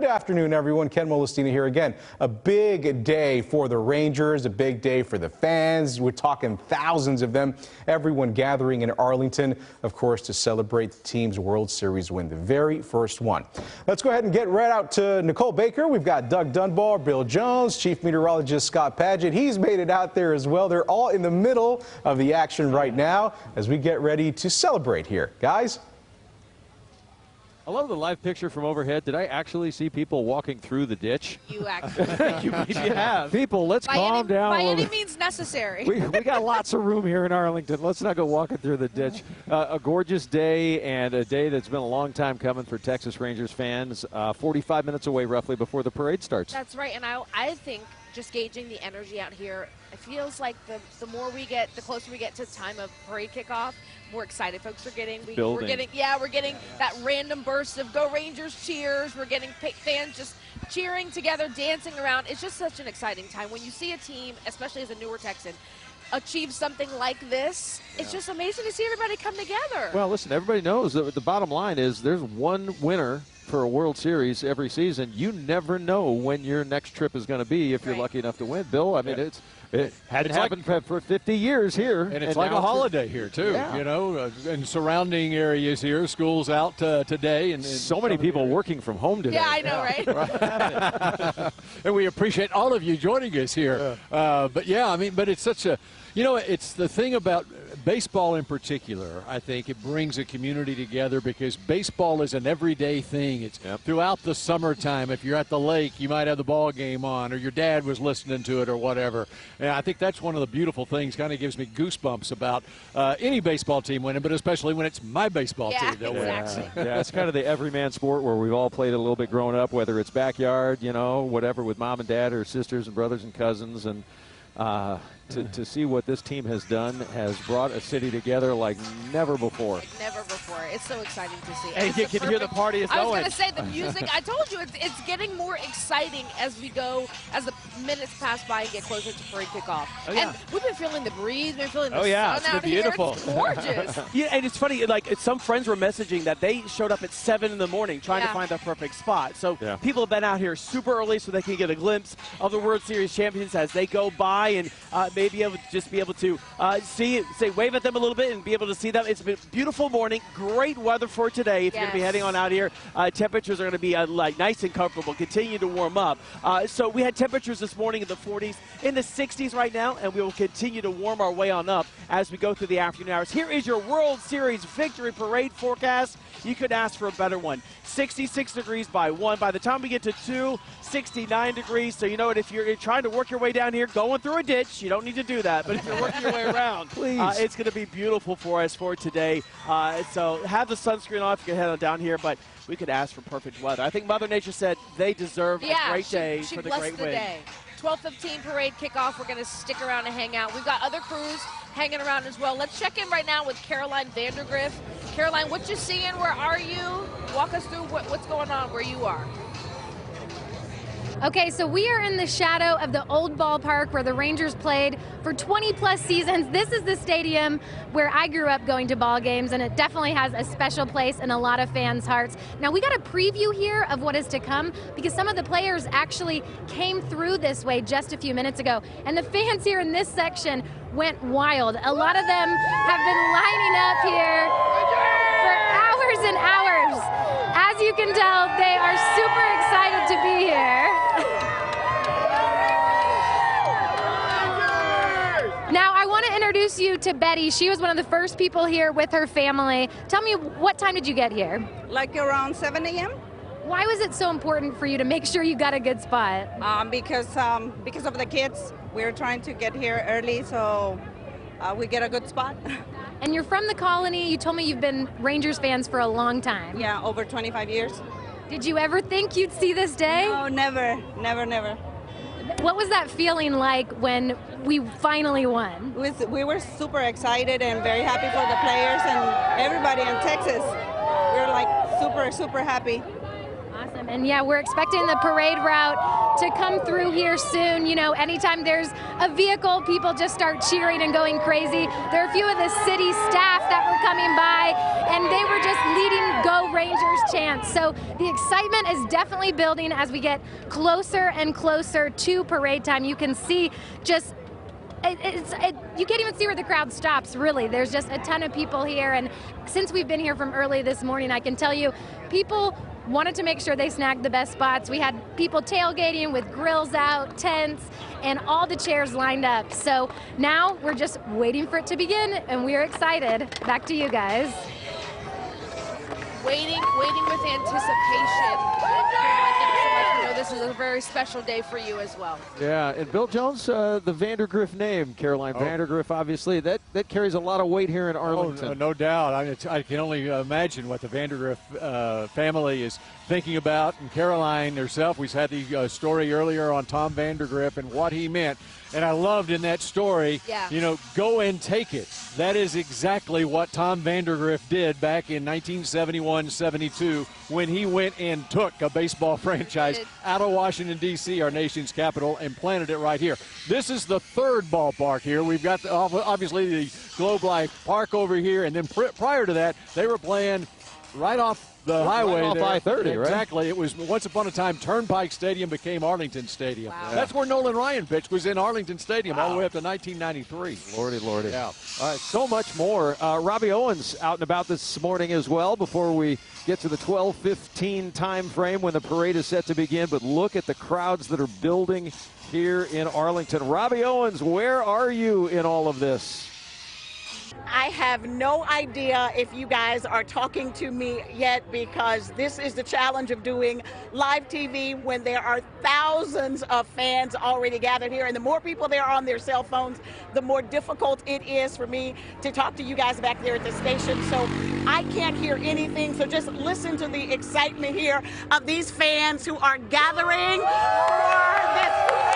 Good afternoon, everyone. Ken Molestina here again. A big day for the Rangers, a big day for the fans. We're talking thousands of them. Everyone gathering in Arlington, of course, to celebrate the team's World Series win, the very first one. Let's go ahead and get right out to Nicole Baker. We've got Doug Dunbar, Bill Jones, Chief Meteorologist Scott Padgett. He's made it out there as well. They're all in the middle of the action right now as we get ready to celebrate here. Guys? I love the live picture from overhead. Did I actually see people walking through the ditch? You actually you have. People, let's calm down. By any means necessary. We got lots of room here in Arlington. Let's not go walking through the ditch. A gorgeous day, and a day that's been a long time coming for Texas Rangers fans. 45 minutes away roughly before the parade starts. That's right, and I think just gauging the energy out here, it feels like the more we get, the closer we get to time of parade kickoff, more excited folks are getting. We're getting that random burst of Go Rangers cheers. We're getting fans just cheering together, dancing around. It's just such an exciting time. When you see a team, especially as a newer Texan, achieve something like this, it's just amazing to see everybody come together. Well, listen, everybody knows that the bottom line is there's one winner for a World Series every season. You never know when your next trip is going to be if you're lucky enough to win. Bill, I mean, it hadn't happened for 50 years here. And it's like a holiday here, too, you know, and surrounding areas here, schools out today. And so many people working from home today. Yeah, I know, right? And we appreciate all of you joining us here. But, yeah, I mean, but it's such a, you know, it's the thing about baseball in particular. I think it brings a community together because baseball is an everyday thing. It's throughout the summertime. If you're at the lake, you might have the ball game on, or your dad was listening to it or whatever. And I think that's one of the beautiful things. Kind of gives me goosebumps about any baseball team winning, but especially when it's my baseball team that wins. Yeah, it's kind of the everyman sport where we've all played a little bit growing up, whether it's backyard, you know, whatever, with mom and dad or sisters and brothers and cousins. And to see what this team has done has brought a city together like never before. Like never before. It's so exciting to see. And you can hear the party is going. I was going to say the music. I told you it's getting more exciting as we go, as the minutes pass by and get closer to parade kickoff. Oh, yeah. And we've been feeling the breeze, we've been feeling the sun it's out been beautiful. Here. It's gorgeous. Yeah, and it's funny. Like some friends were messaging that they showed up at 7 in the morning trying to find the perfect spot. So people have been out here super early so they can get a glimpse of the World Series champions as they go by, and maybe able to just be able to wave at them a little bit and be able to see them. It's been a beautiful morning, great weather for today. If you're going to be heading on out here, temperatures are going to be like nice and comfortable, continue to warm up. So we had temperatures this morning in the 40s, in the 60s right now, and we will continue to warm our way on up as we go through the afternoon hours. Here is your World Series victory parade forecast. You could ask for a better one. 66 degrees by 1. By the time we get to 2, 69 degrees. So you know what, if you're trying to work your way down here, going through a ditch, you don't need to do that. But if you're working your way around, please, it's going to be beautiful for us for today. So have the sunscreen on if you can head on down here. But we could ask for perfect weather. I think Mother Nature said they deserve a great day for the great win. Day. 12:15 parade kickoff. We're going to stick around and hang out. We've got other crews hanging around as well. Let's check in right now with Caroline Vandergriff. Caroline, what you seeing? Where are you? Walk us through what's going on where you are. Okay, so we are in the shadow of the old ballpark where the Rangers played for 20-plus seasons. This is the stadium where I grew up going to ball games, and it definitely has a special place in a lot of fans' hearts. Now, we got a preview here of what is to come because some of the players actually came through this way just a few minutes ago, and the fans here in this section went wild. A lot of them have been lining up here for hours and hours. As you can tell, they are super excited to be here. Now, I want to introduce you to Betty. She was one of the first people here with her family. Tell me, what time did you get here? Like around 7 a.m. Why was it so important for you to make sure you got a good spot? Because of the kids. We're trying to get here early so we get a good spot. And you're from the Colony. You told me you've been Rangers fans for a long time. Yeah, over 25 years. Did you ever think you'd see this day? No, never. What was that feeling like when we finally won? We were super excited and very happy for the players and everybody in Texas. We were like super happy. Awesome. And yeah, we're expecting the parade route to come through here soon. You know, anytime there's a vehicle, people just start cheering and going crazy. There are a few of the city staff that were coming by, and they were just leading Go Rangers chants. So the excitement is definitely building as we get closer and closer to parade time. You can see just you can't even see where the crowd stops, really. There's just a ton of people here, and since we've been here from early this morning, I can tell you, people wanted to make sure they snagged the best spots. We had people tailgating with grills out, tents, and all the chairs lined up. So now we're just waiting for it to begin, and we're excited. Back to you guys. Waiting with anticipation. Caroline, thank you so much. I know this is a very special day for you as well. Yeah, and Bill Jones, the Vandergriff name, Caroline Vandergriff, obviously, that carries a lot of weight here in Arlington. Oh, no doubt. I can only imagine what the Vandergriff family is thinking about. And Caroline herself, we had the story earlier on Tom Vandergriff and what he meant. And I loved in that story, you know, go and take it. That is exactly what Tom Vandergriff did back in 1971-72 when he went and took a baseball franchise out of Washington, D.C., our nation's capital, and planted it right here. This is the third ballpark here. We've got, obviously, the Globe Life Park over here, and then prior to that, they were playing right off the highway off I-30, right? Exactly. It was once upon a time Turnpike Stadium became Arlington Stadium. Wow. That's where Nolan Ryan pitched, was in Arlington Stadium all the way up to 1993. Lordy. Yeah. All right, so much more. Robbie Owens out and about this morning as well before we get to the 12:15 time frame when the parade is set to begin. But look at the crowds that are building here in Arlington. Robbie Owens, where are you in all of this? I have no idea if you guys are talking to me yet, because this is the challenge of doing live TV when there are thousands of fans already gathered here. And the more people there are on their cell phones, the more difficult it is for me to talk to you guys back there at the station. So I can't hear anything. So just listen to the excitement here of these fans who are gathering for this parade.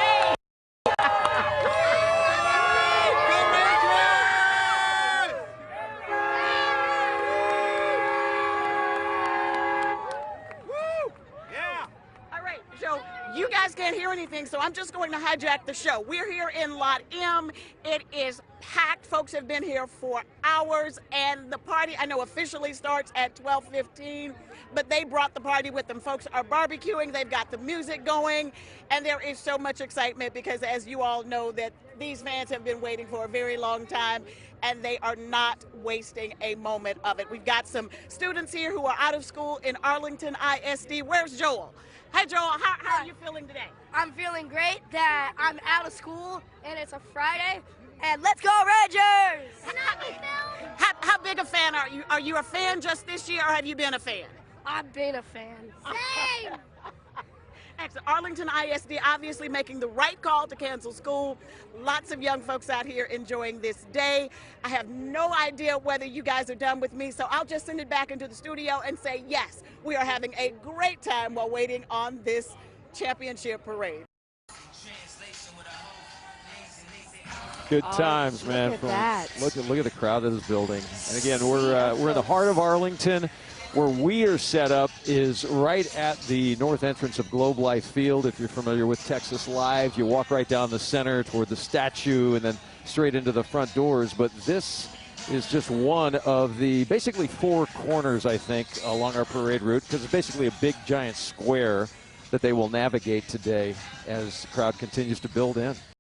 You guys can't hear anything, so I'm just going to hijack the show. We're here in Lot M. It is packed. Folks have been here for hours, and the party, I know, officially starts at 12:15, but they brought the party with them. Folks are barbecuing. They've got the music going, and there is so much excitement because, as you all know, that these fans have been waiting for a very long time, and they are not wasting a moment of it. We've got some students here who are out of school in Arlington ISD. Where's Joel? Hey, Joel, how are you feeling today? I'm feeling great that I'm out of school and it's a Friday, and let's go Rangers! How big a fan are you? Are you a fan just this year, or have you been a fan? I've been a fan. Same! Excellent. Arlington ISD obviously making the right call to cancel school. Lots of young folks out here enjoying this day. I have no idea whether you guys are done with me, so I'll just send it back into the studio and say, yes, we are having a great time while waiting on this championship parade. Good times, man. Look at that. Look at the crowd that is building. And again, we're in the heart of Arlington. Where we are set up is right at the north entrance of Globe Life Field. If you're familiar with Texas Live, you walk right down the center toward the statue and then straight into the front doors. But this is just one of the basically four corners, I think, along our parade route, because it's basically a big giant square that they will navigate today as the crowd continues to build in.